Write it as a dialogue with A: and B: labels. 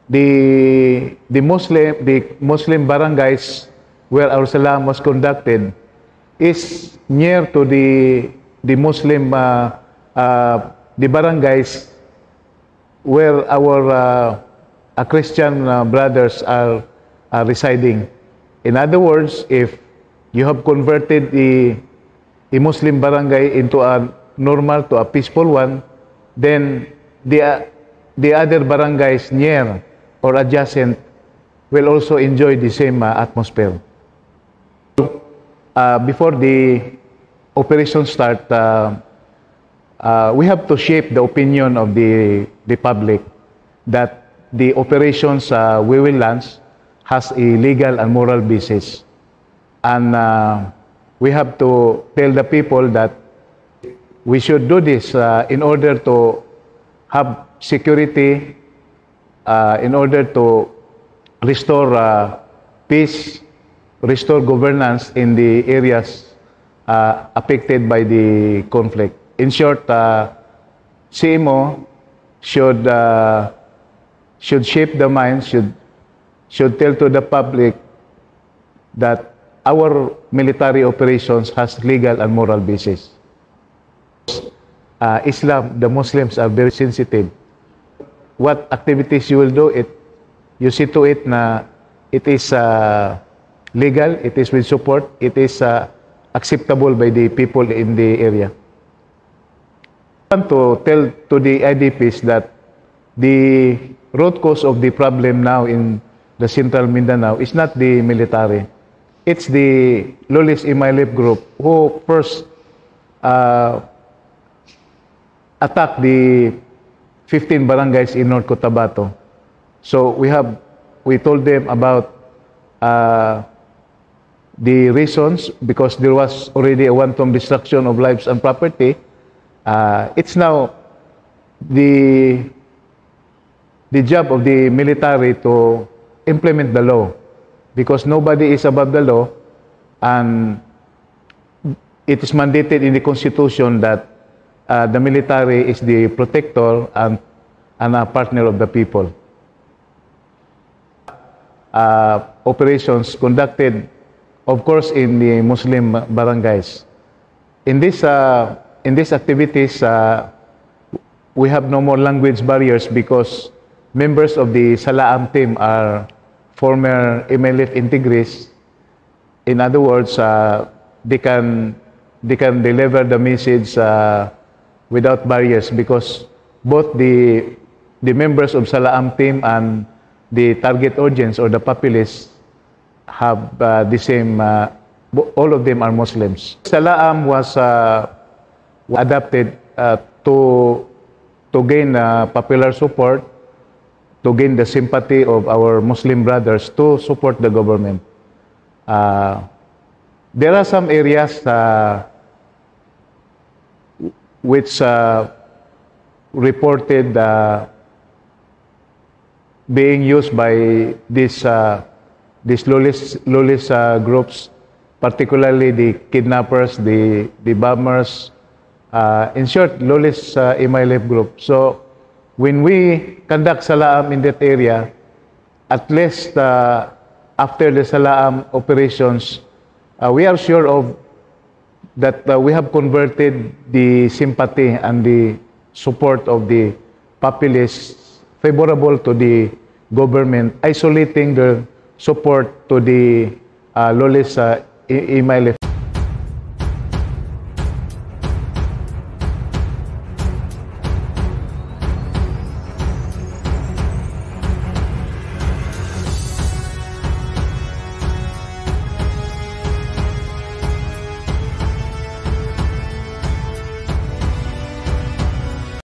A: the Muslim barangays where our salam was conducted is near to the Muslim the barangays where our Christian brothers are residing. In other words, if you have converted a Muslim barangay into a normal to a peaceful one, then the other barangays near or adjacent will also enjoy the same atmosphere. Before the operation start, we have to shape the opinion of the public that the operations we will launch has a legal and moral basis. And we have to tell the people that we should do this in order to have security, in order to restore peace, restore governance in the areas affected by the conflict. In short, CMO should shape the mind, should tell to the public that our military operations has legal and moral basis. Islam, the Muslims are very sensitive. What activities you will do, you see to it na it is legal, it is with support, it is acceptable by the people in the area. I want to tell to the IDPs that the root cause of the problem now in the Central Mindanao is not the military. It's the Lolis Imailip group who first attacked the 15 barangays in North Cotabato. So we told them about the reasons, because there was already a wanton destruction of lives and property. It's now the job of the military to implement the law, because nobody is above the law, and it is mandated in the Constitution that the military is the protector and a partner of the people. Operations conducted, of course, in the Muslim barangays. In these activities, we have no more language barriers because members of the Salaam team are former MLF integris. In other words, they can deliver the message without barriers, because both the members of Salaam team and the target audience or the populace have the same, all of them are Muslims. Salaam was adapted to gain popular support, to gain the sympathy of our Muslim brothers to support the government. There are some areas which reported being used by these Lolis groups, particularly the kidnappers, the bombers, in short, Lolis Imailip group. So when we conduct Salaam in that area, at least after the Salaam operations, we are sure of that we have converted the sympathy and the support of the populace favorable to the government, isolating the support to the Lolis Imailip.